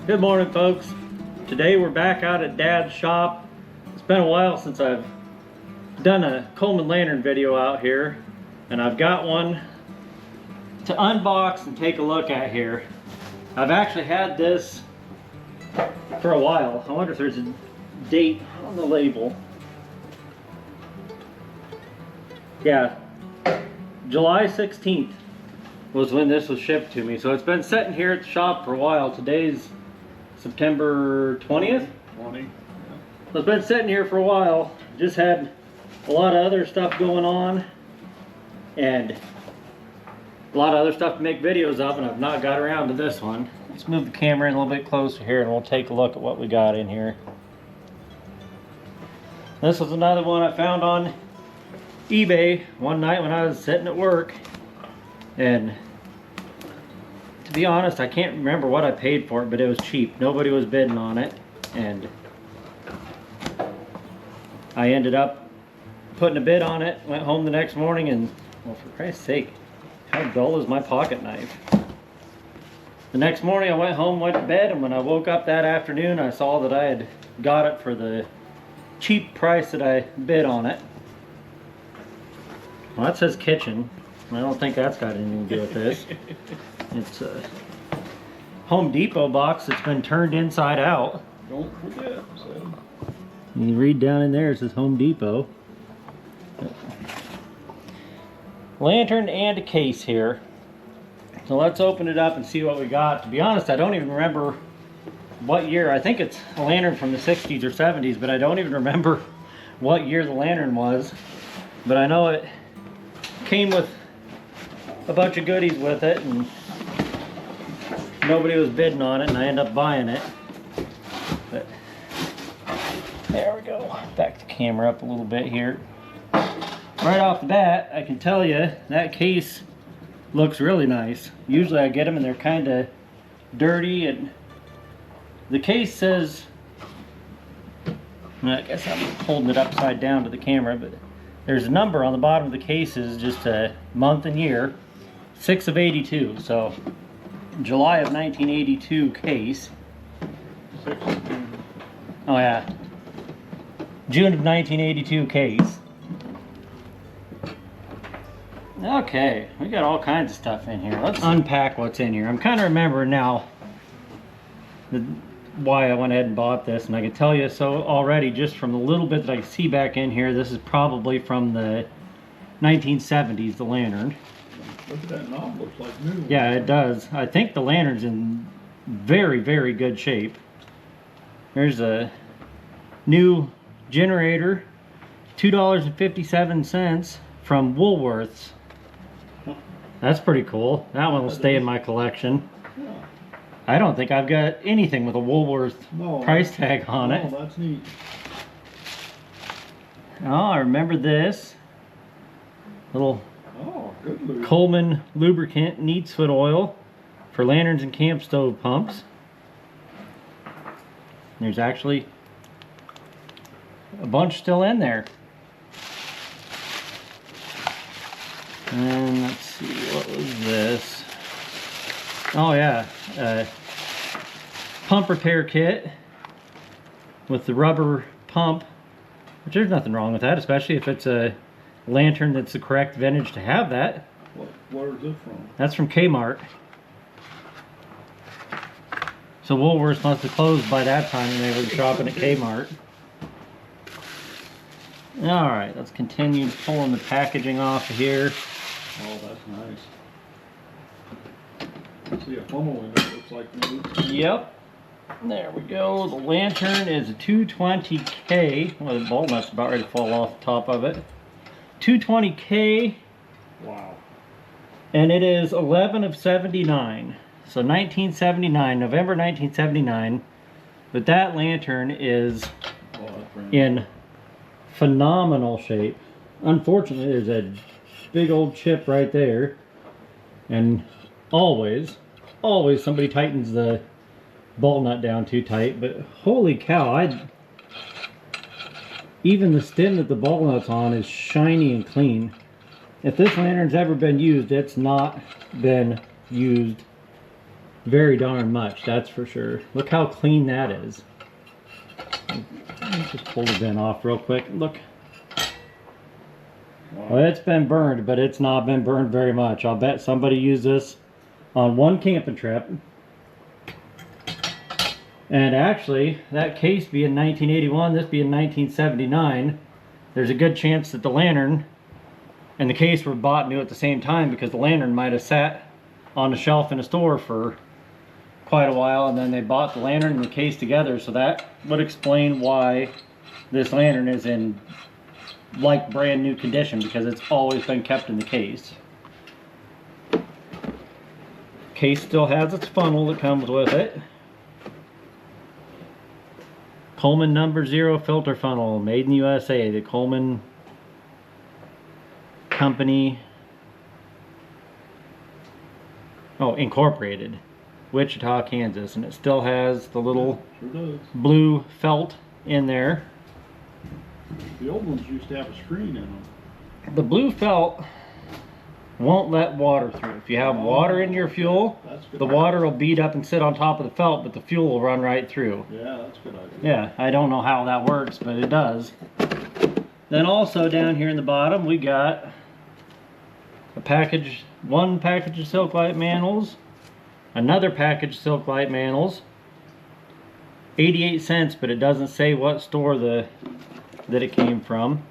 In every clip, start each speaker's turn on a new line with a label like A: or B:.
A: Good morning, folks. Today we're back out at Dad's shop. It's been a while since I've done a Coleman lantern video out here, and I've got one to unbox and take a look at here. I've actually had this for a while. I wonder if there's a date on the label. Yeah, July 16th was when this was shipped to me. So it's been sitting here at the shop for a while. Today's September 20th?
B: 20. Yeah.
A: So it's been sitting here for a while. Just had a lot of other stuff going on and a lot of other stuff to make videos of, and I've not got around to this one. Let's move the camera in a little bit closer here and we'll take a look at what we got in here. This was another one I found on eBay one night when I was sitting at work, and to be honest, I can't remember what I paid for it, but it was cheap. Nobody was bidding on it, and I ended up putting a bid on it. Went home the next morning and, well, for Christ's sake, how dull is my pocket knife? The next morning I went home, went to bed, and when I woke up that afternoon I saw that I had got it for the cheap price that I bid on it. Well, that says kitchen. I don't think that's got anything to do with this. It's a Home Depot box that's been turned inside out.
B: Don't forget. So.
A: You read down in there, it says Home Depot. Lantern and a case here. So let's open it up and see what we got. To be honest, I don't even remember what year. I think it's a lantern from the 60s or 70s, but I don't even remember what year the lantern was. But I know it came with a bunch of goodies with it, and nobody was bidding on it, and I ended up buying it. But there we go. Back the camera up a little bit here. Right off the bat, I can tell you that case looks really nice. Usually I get them and they're kind of dirty, and the case says, I guess I'm holding it upside down to the camera, but there's a number on the bottom of the cases, just a month and year, 6 of 82. So July of 1982 case. Oh yeah, June of 1982 case. Okay, we got all kinds of stuff in here. Let's unpack what's in here. I'm kind of remembering now why I went ahead and bought this, and I can tell you so already just from the little bit that I see back in here. This is probably from the 1970s, the lantern.
B: Look at that knob, looks like new.
A: Yeah, it does. I think the lantern's in very, very good shape. There's a new generator, $2.57 from Woolworths. That's pretty cool. That one will stay in my collection.
B: Yeah.
A: I don't think I've got anything with a Woolworth price tag on it.
B: Oh, that's neat.
A: Oh, I remember this. Little
B: Good lube.
A: Coleman lubricant Neatsfoot oil for lanterns and camp stove pumps. There's actually a bunch still in there. And let's see, what was this? Oh yeah, pump repair kit with the rubber pump, which there's nothing wrong with that, especially if it's a lantern that's the correct vintage to have that.
B: Where is it from?
A: That's from Kmart. So Woolworths must have closed by that time when they were shopping at Kmart. Alright, let's continue pulling the packaging off of here.
B: Oh, that's nice. I see a funnel in it, looks like new.
A: Yep. There we go. The lantern is a 220K. Well, the bulb nut's about ready to fall off the top of it. 220K.
B: Wow.
A: And it is 11 of 79. So 1979, November 1979. But that lantern is in phenomenal shape. Unfortunately, there's a big old chip right there. And always somebody tightens the ball nut down too tight. But holy cow, even the stem that the ball nut's on is shiny and clean. If this lantern's ever been used, it's not been used very darn much, that's for sure. Look how clean that is. Let's just pull the bin off real quick. Look.
B: Wow.
A: Well, it's been burned, but it's not been burned very much. I'll bet somebody used this on one camping trip. And actually, that case being 1981, this being 1979, there's a good chance that the lantern and the case were bought new at the same time, because the lantern might have sat on the shelf in a store for quite a while, and then they bought the lantern and the case together. So that would explain why this lantern is in like brand new condition, because it's always been kept in the case. Case still has its funnel that comes with it. Coleman #0 filter funnel, made in the USA. The Coleman Company, Incorporated, Wichita, Kansas, and it still has the little
B: Sure does.
A: blue felt in there.
B: The old ones used to have a screen in them.
A: The blue felt won't let water through. If you have water in your fuel,
B: That's good.
A: the water will bead up and sit on top of the felt, but the fuel will run right through.
B: Yeah, that's a good idea.
A: Yeah, I don't know how that works, but it does. Then also down here in the bottom, we got one package of Silk-Lite Manholes, another package of Silk-Lite Manholes, 88 cents, but it doesn't say what store that it came from.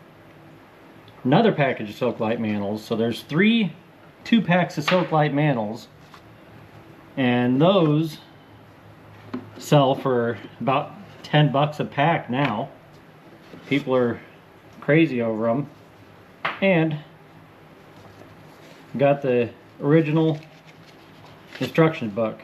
A: Another package of Silk-Lite Manholes. So there's 2-packs of Silk-Lite Manholes, and those sell for about 10 bucks a pack now. People are crazy over them. And got the original instruction book.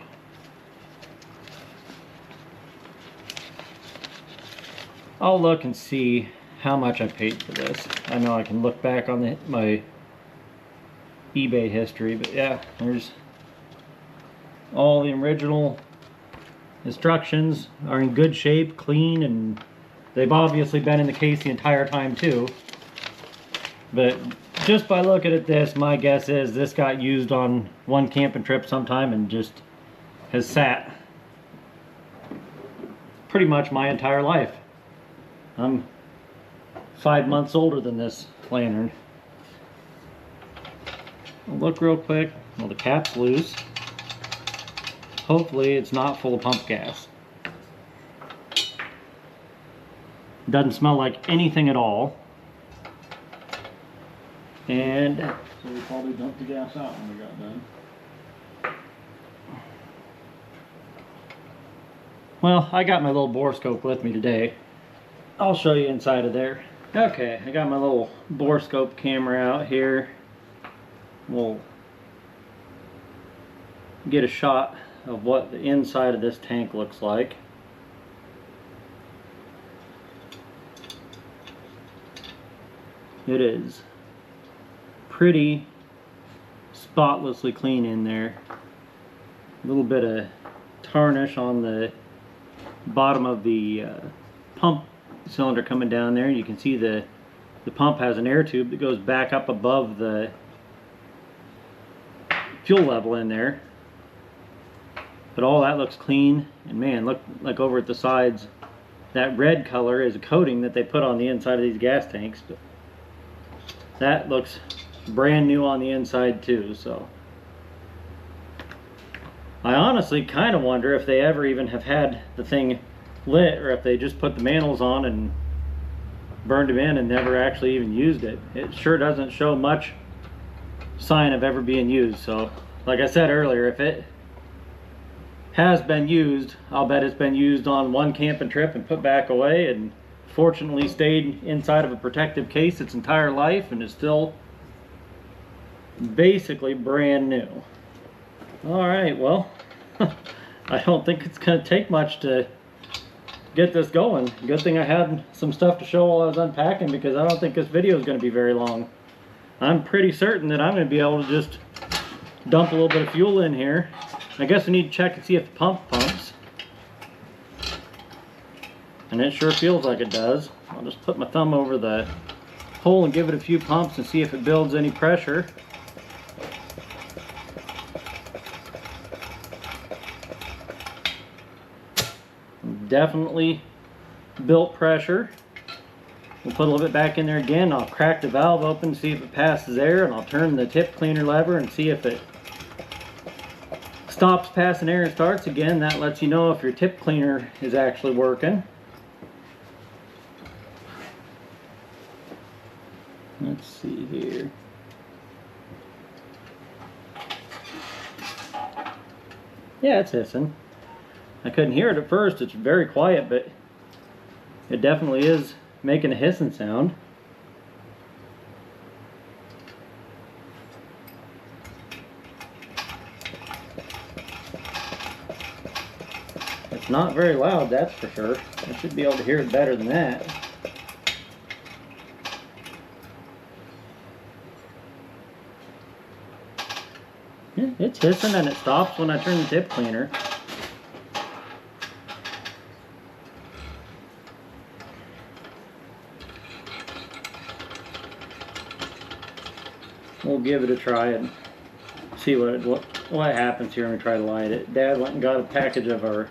A: I'll look and see how much I paid for this. I know I can look back on my eBay history, but yeah, there's all the original instructions are in good shape, clean, and they've obviously been in the case the entire time too. But just by looking at this, my guess is this got used on one camping trip sometime and just has sat pretty much my entire life. I'm 5 months older than this lantern. I'll look real quick. Well, the cap's loose. Hopefully it's not full of pump gas. Doesn't smell like anything at all. And
B: So we probably dumped the gas out when we got done.
A: well, I got my little borescope with me today. I'll show you inside of there. Okay, I got my little borescope camera out here. We'll get a shot of what the inside of this tank looks like. It is pretty spotlessly clean in there. A little bit of tarnish on the bottom of the pump cylinder coming down there. You can see the pump has an air tube that goes back up above the fuel level in there. But all that looks clean, and man, look like over at the sides, that red color is a coating that they put on the inside of these gas tanks. But that looks brand new on the inside too. So I honestly kind of wonder if they ever even have had the thing lit, or if they just put the manholes on and burned them in and never actually even used it. It sure doesn't show much sign of ever being used. So like I said earlier, if it has been used, I'll bet it's been used on one camping trip and put back away, and fortunately stayed inside of a protective case its entire life and is still basically brand new. Alright, well, I don't think it's going to take much to get this going. Good thing I had some stuff to show while I was unpacking, because I don't think this video is going to be very long. I'm pretty certain that I'm going to be able to just dump a little bit of fuel in here. I guess we need to check and see if the pump pumps. And it sure feels like it does. I'll just put my thumb over the hole and give it a few pumps and see if it builds any pressure. definitely built pressure. We'll put a little bit back in there again. I'll crack the valve open, see if it passes air, and I'll turn the tip cleaner lever and see if it stops passing air and starts again. That lets you know if your tip cleaner is actually working. Let's see here. Yeah, it's hissing. I couldn't hear it at first. It's very quiet, but it definitely is making a hissing sound. It's not very loud, that's for sure. I should be able to hear it better than that. Yeah, it's hissing and it stops when I turn the tip cleaner. We'll give it a try and see what happens here when we try to light it. Dad went and got a package of our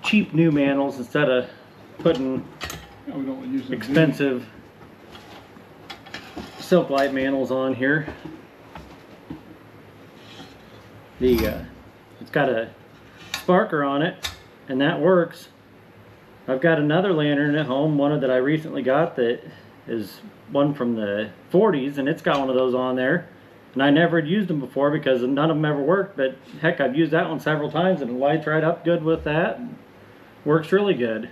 A: cheap new mantles instead of putting
B: Yeah, we don't use them.
A: expensive silk light mantles on here. It's got a sparker on it, and that works. I've got another lantern at home, one that I recently got that is one from the 40s, and it's got one of those on there. And I never had used them before because none of them ever worked, but heck, I've used that one several times and it lights right up good with that. Works really good.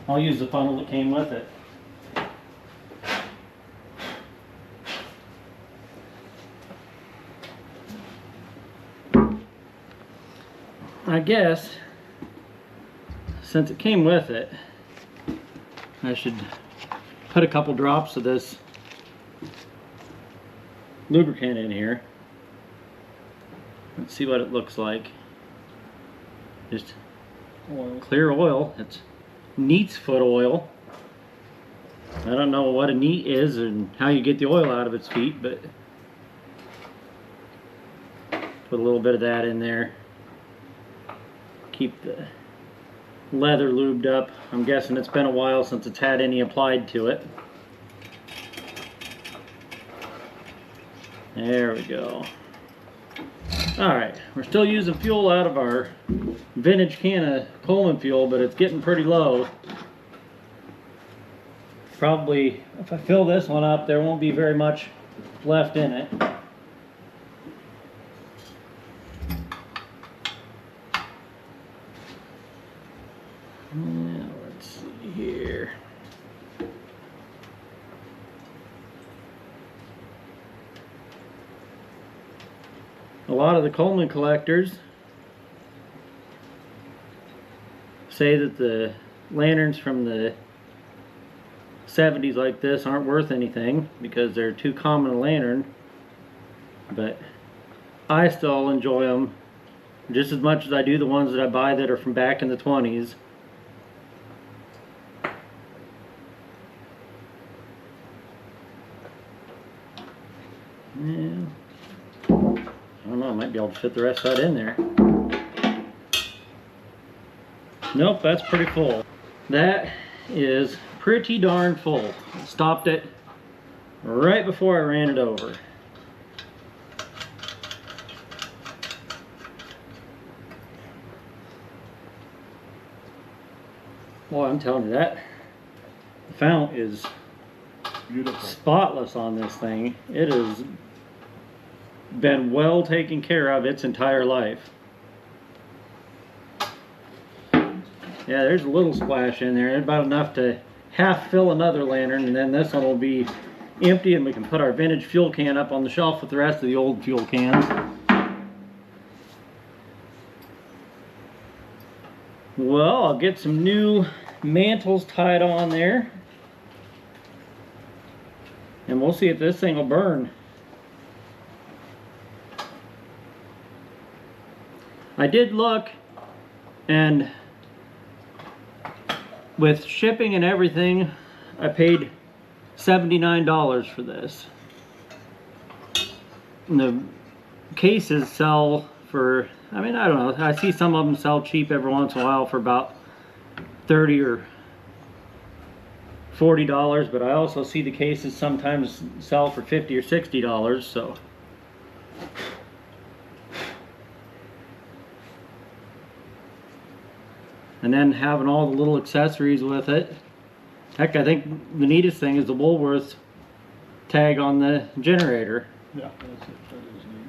A: I'll use the funnel that came with it. I guess, since it came with it, I should put a couple drops of this lubricant in here. Let's see what it looks like. Just
B: Oil.
A: clear oil. It's Neat's foot oil. I don't know what a Neat is and how you get the oil out of its feet, but put a little bit of that in there. Keep the leather lubed up. I'm guessing it's been a while since it's had any applied to it. There we go. Alright, we're still using fuel out of our vintage can of Coleman fuel, but it's getting pretty low. Probably, if I fill this one up, there won't be very much left in it. Now, let's see here. A lot of the Coleman collectors say that the lanterns from the 70s like this aren't worth anything because they're too common a lantern, but I still enjoy them just as much as I do the ones that I buy that are from back in the 20s. Yeah. I don't know, I might be able to fit the rest of that in there. Nope, that's pretty full. That is pretty darn full. Stopped it right before I ran it over. Well, I'm telling you that fount is
B: Beautiful.
A: spotless on this thing. It has been well taken care of its entire life. Yeah, there's a little splash in there, about enough to half fill another lantern, and then this one will be empty and we can put our vintage fuel can up on the shelf with the rest of the old fuel cans. Well, I'll get some new mantles tied on there, and we'll see if this thing will burn. I did look, and with shipping and everything, I paid $79 for this. And the cases sell for, I mean, I don't know, I see some of them sell cheap every once in a while for about $30 or $40, but I also see the cases sometimes sell for $50 or $60, so. And then having all the little accessories with it. Heck, I think the neatest thing is the Woolworths tag on the generator.
B: Yeah, that's it. That is neat.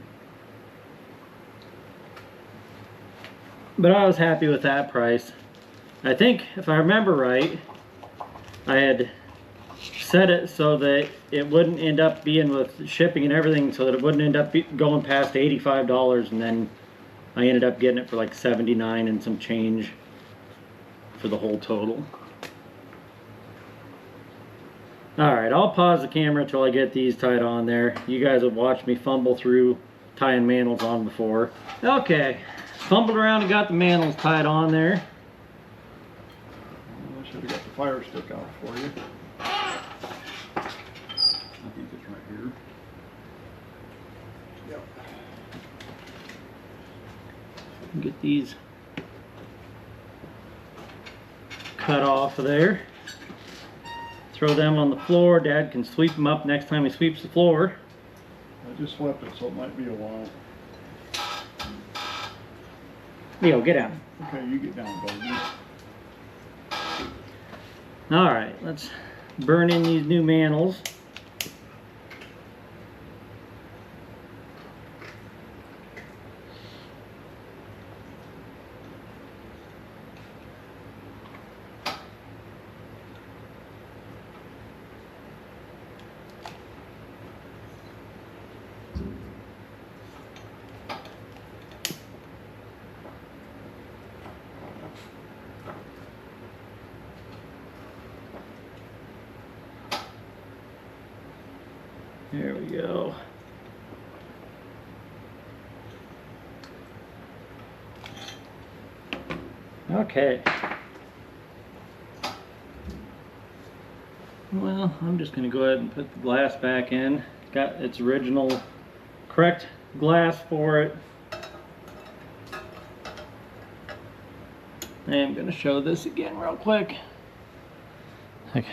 A: But I was happy with that price. I think, if I remember right, I had set it so that it wouldn't end up being with shipping and everything, so that it wouldn't end up going past $85, and then I ended up getting it for like $79 and some change for the whole total. Alright, I'll pause the camera until I get these tied on there. You guys have watched me fumble through tying mantles on before. Okay, fumbled around and got the mantles tied on there.
B: I should have got the fire stick out for you. I think it's right here. Yep.
A: Get these cut off of there. Throw them on the floor. Dad can sweep them up next time he sweeps the floor.
B: I just swept it, so it might be a while.
A: Leo, get out.
B: Okay, you get down, Bogey.
A: Alright, let's burn in these new mantles. There we go. Okay. Well, I'm just going to go ahead and put the glass back in. Got its original correct glass for it. I'm going to show this again real quick. Okay.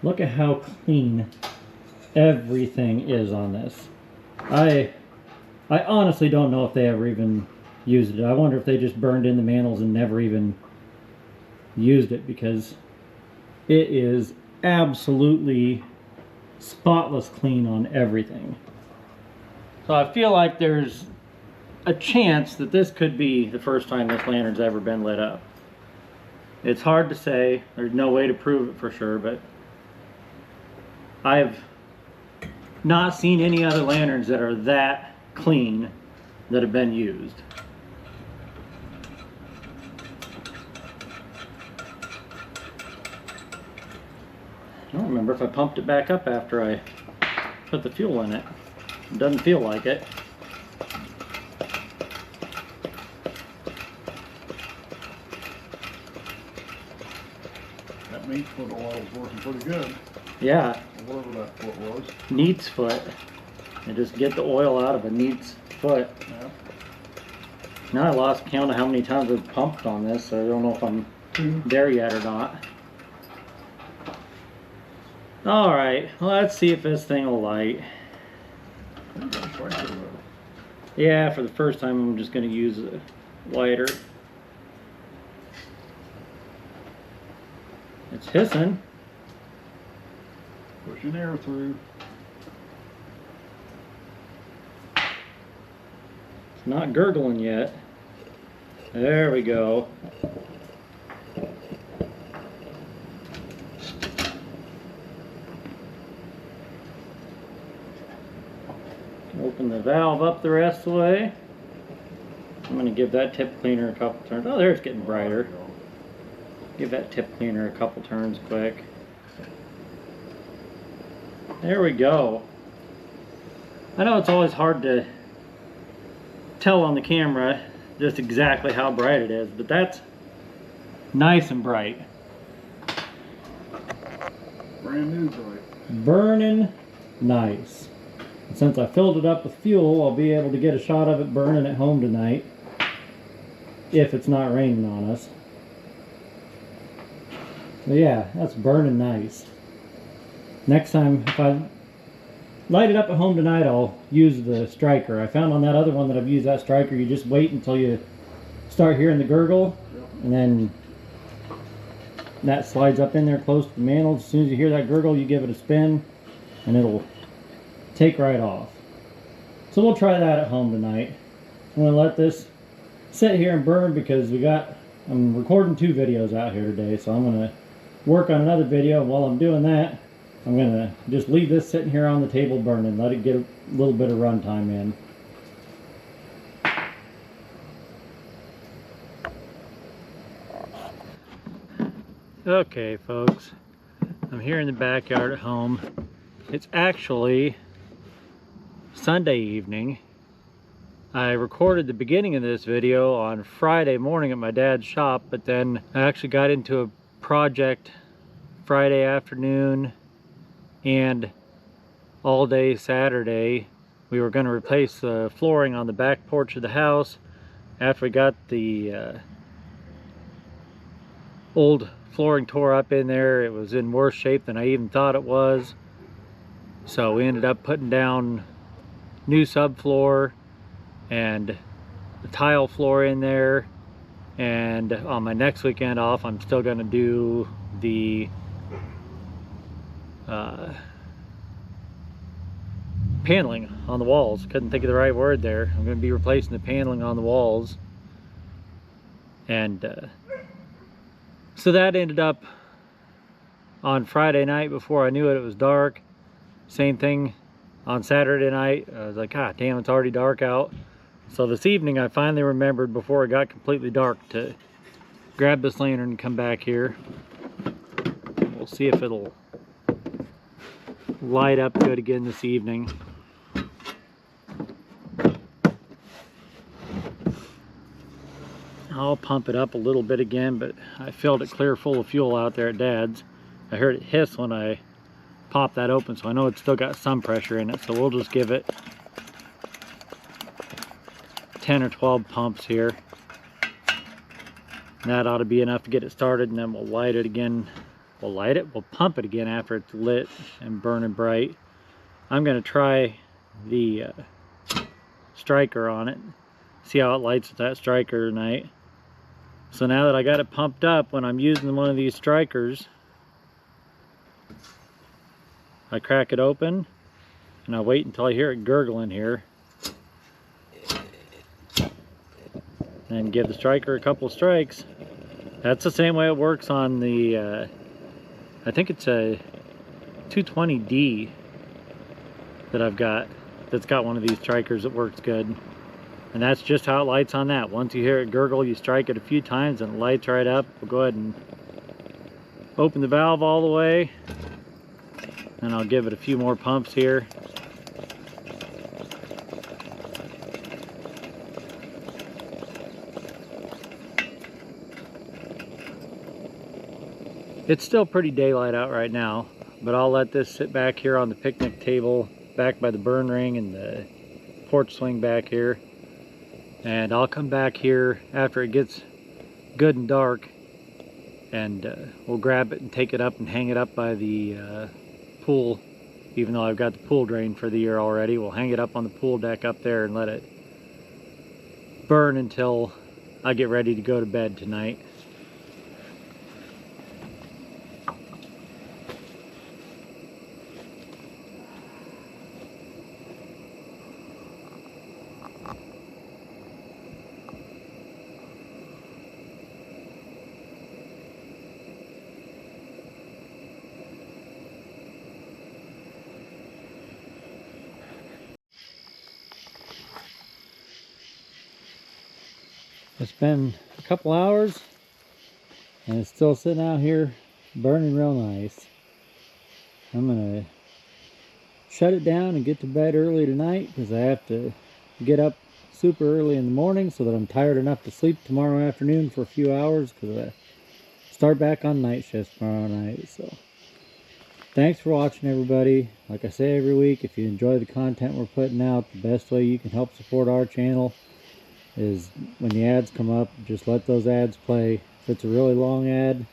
A: Look at how clean everything is on this. I honestly don't know if they ever even used it. I wonder if they just burned in the mantles and never even used it, because it is absolutely spotless clean on everything. So I feel like there's a chance that this could be the first time this lantern's ever been lit up. It's hard to say. There's no way to prove it for sure, but I've not seen any other lanterns that are that clean that have been used. I don't remember if I pumped it back up after I put the fuel in it. It doesn't feel like it.
B: That meat foot oil is working pretty good.
A: Yeah,
B: Or whatever that foot was.
A: Neat's foot. And just get the oil out of a Neat's foot.
B: Yeah.
A: Now I lost count of how many times I've pumped on this, so I don't know if I'm there yet or not. Alright, well, let's see if this thing will light. Yeah, for the first time I'm just going to use a lighter. It's hissing.
B: Pushing air through.
A: It's not gurgling yet. There we go. Open the valve up the rest of the way. I'm going to give that tip cleaner a couple turns. Oh, there it's getting brighter. Give that tip cleaner a couple turns quick. There we go. I know it's always hard to tell on the camera just exactly how bright it is, but that's nice and bright.
B: Brand new bright.
A: Burning nice. And since I filled it up with fuel, I'll be able to get a shot of it burning at home tonight, if it's not raining on us. But yeah, that's burning nice. Next time, if I light it up at home tonight, I'll use the striker. I found on that other one that I've used that striker, you just wait until you start hearing the gurgle, and then that slides up in there close to the mantle. As soon as you hear that gurgle, you give it a spin, and it'll take right off. So we'll try that at home tonight. I'm going to let this sit here and burn because I'm recording 2 videos out here today, so I'm going to work on another video. While I'm doing that, I'm going to just leave this sitting here on the table burning, let it get a little bit of run time in. Okay, folks, I'm here in the backyard at home. It's actually Sunday evening. I recorded the beginning of this video on Friday morning at my dad's shop, but then I actually got into a project Friday afternoon and all day Saturday. We were going to replace the flooring on the back porch of the house. After we got the old flooring tore up in there, it was in worse shape than I even thought it was. So we ended up putting down new subfloor and the tile floor in there. And on my next weekend off, I'm still going to do the paneling on the walls. Couldn't think of the right word there. I'm going to be replacing the paneling on the walls. And so that ended up on Friday night. Before I knew it, it was dark. Same thing on Saturday night. I was like, ah, damn, it's already dark out. So this evening I finally remembered, before it got completely dark, to grab this lantern and come back here. We'll see if it'll light up good again this evening. I'll pump it up a little bit again, but I filled it clear full of fuel out there at Dad's. I heard it hiss when I popped that open, so I know it's still got some pressure in it. So we'll just give it 10 or 12 pumps here. That ought to be enough to get it started, and then we'll light it again. We'll pump it again after it's lit and burning bright. I'm going to try the striker on it, see how it lights with that striker tonight. So now that I got it pumped up, when I'm using one of these strikers, I crack it open and I wait until I hear it gurgling here, and give the striker a couple strikes. That's the same way it works on the I think it's a 220D that I've got, that's got one of these strikers that works good. And that's just how it lights on that. Once you hear it gurgle, you strike it a few times and it lights right up. We'll go ahead and open the valve all the way, and I'll give it a few more pumps here. It's still pretty daylight out right now, but I'll let this sit back here on the picnic table back by the burn ring and the porch swing back here. And I'll come back here after it gets good and dark, and we'll grab it and take it up and hang it up by the pool. Even though I've got the pool drained for the year already, we'll hang it up on the pool deck up there and let it burn until I get ready to go to bed tonight. It's been a couple hours and it's still sitting out here burning real nice. I'm gonna shut it down and get to bed early tonight because I have to get up super early in the morning so that I'm tired enough to sleep tomorrow afternoon for a few hours, because I start back on night shift tomorrow night. So thanks for watching, everybody. Like I say every week, if you enjoy the content we're putting out, the best way you can help support our channel is when the ads come up, just let those ads play. If it's a really long ad,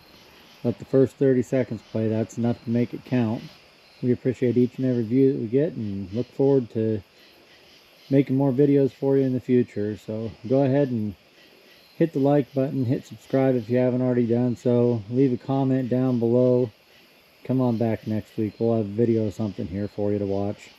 A: let the first 30 seconds play. That's enough to make it count. We appreciate each and every view that we get and look forward to making more videos for you in the future. So go ahead and hit the like button, hit subscribe if you haven't already done so. Leave a comment down below. Come on back next week. We'll have a video or something here for you to watch.